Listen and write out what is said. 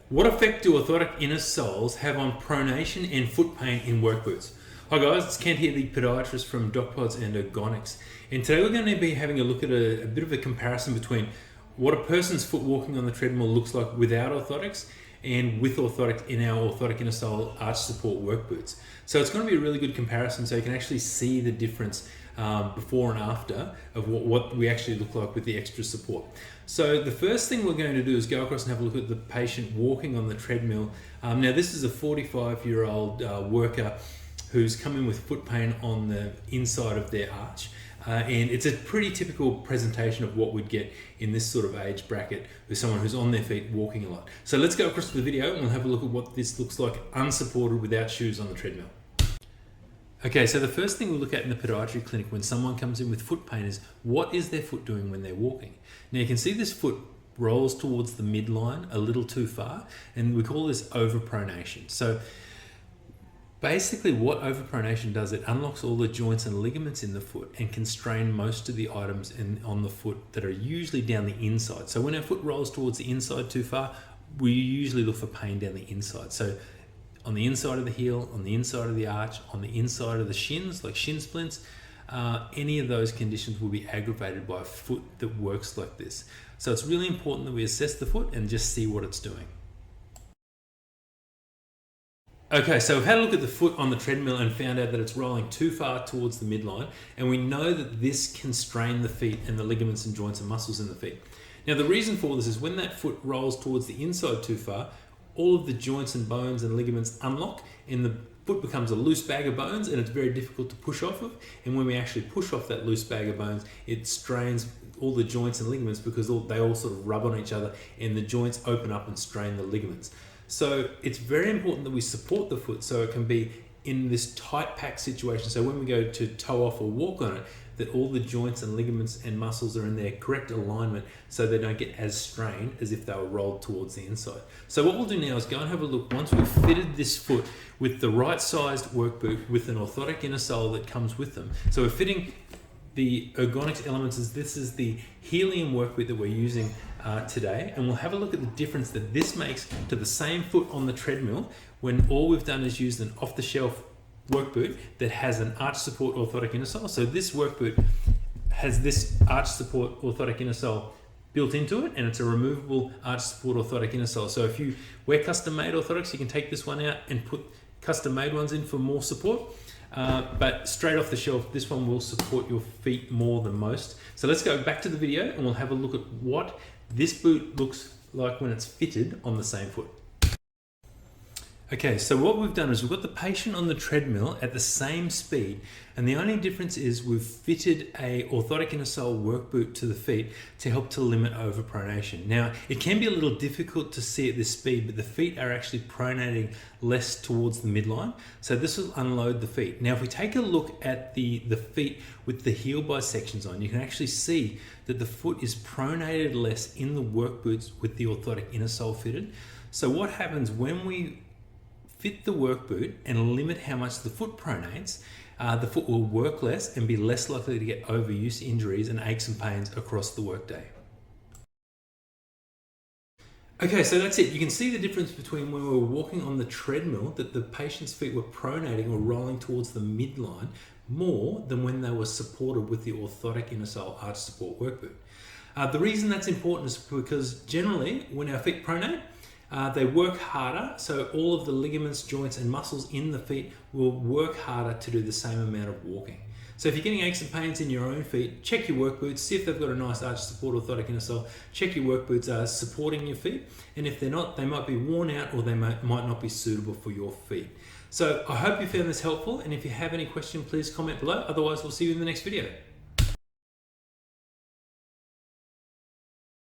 What effect do orthotic inner soles have on pronation and foot pain in work boots? Hi guys, it's Kent here, the podiatrist from DocPods and Ergonics. And today we're going to be having a look at a bit of a comparison between what a person's foot walking on the treadmill looks like without orthotics and with orthotic in our orthotic inner sole arch support work boots. So it's going to be a really good comparison so you can actually see the difference before and after of what we actually look like with the extra support. So the first thing we're going to do is go across and have a look at the patient walking on the treadmill. Now this is a 45-year-old worker who's come in with foot pain on the inside of their arch. And it's a pretty typical presentation of what we'd get in this sort of age bracket with someone who's on their feet walking a lot. So let's go across to the video and we'll have a look at what this looks like unsupported without shoes on the treadmill. Okay, so the first thing we look at in the podiatry clinic when someone comes in with foot pain is what is their foot doing when they're walking? Now you can see this foot rolls towards the midline a little too far, and we call this overpronation. So basically what overpronation does, it unlocks all the joints and ligaments in the foot and constrain most of the items on the foot that are usually down the inside. So when our foot rolls towards the inside too far, we usually look for pain down the inside. So on the inside of the heel, on the inside of the arch, on the inside of the shins, like shin splints, any of those conditions will be aggravated by a foot that works like this. So it's really important that we assess the foot and just see what it's doing. Okay, so we've had a look at the foot on the treadmill and found out that it's rolling too far towards the midline, and we know that this can strain the feet and the ligaments and joints and muscles in the feet. Now the reason for this is when that foot rolls towards the inside too far, all of the joints and bones and ligaments unlock and the foot becomes a loose bag of bones and it's very difficult to push off of. And when we actually push off that loose bag of bones, it strains all the joints and ligaments because they all sort of rub on each other and the joints open up and strain the ligaments. So it's very important that we support the foot so it can be in this tight pack situation. So when we go to toe off or walk on it, that all the joints and ligaments and muscles are in their correct alignment so they don't get as strained as if they were rolled towards the inside. So what we'll do now is go and have a look once we've fitted this foot with the right sized work boot with an orthotic inner sole that comes with them. So we're fitting the Ergonics elements as this is the helium work boot that we're using today, and we'll have a look at the difference that this makes to the same foot on the treadmill when all we've done is used an off-the-shelf work boot that has an arch support orthotic inner sole. So this work boot has this arch support orthotic inner sole built into it, and it's a removable arch support orthotic inner sole. So if you wear custom-made orthotics, you can take this one out and put custom-made ones in for more support. But straight off the shelf, this one will support your feet more than most. So let's go back to the video and we'll have a look at what this boot looks like when it's fitted on the same foot. Okay, so what we've done is we've got the patient on the treadmill at the same speed, and the only difference is we've fitted a orthotic inner sole work boot to the feet to help to limit overpronation. Now, it can be a little difficult to see at this speed, but the feet are actually pronating less towards the midline, so this will unload the feet. Now, if we take a look at the feet with the heel bisections on, you can actually see that the foot is pronated less in the work boots with the orthotic inner sole fitted. So what happens when we fit the work boot and limit how much the foot pronates, the foot will work less and be less likely to get overuse injuries and aches and pains across the workday. Okay, so that's it. You can see the difference between when we were walking on the treadmill that the patient's feet were pronating or rolling towards the midline more than when they were supported with the orthotic inner sole arch support work boot. The reason that's important is because generally when our feet pronate, they work harder, so all of the ligaments, joints and muscles in the feet will work harder to do the same amount of walking. So if you're getting aches and pains in your own feet, check your work boots, see if they've got a nice arch support orthotic inner sole, check your work boots are supporting your feet, and if they're not, they might be worn out or they might not be suitable for your feet. So I hope you found this helpful, and if you have any question, please comment below. Otherwise, we'll see you in the next video.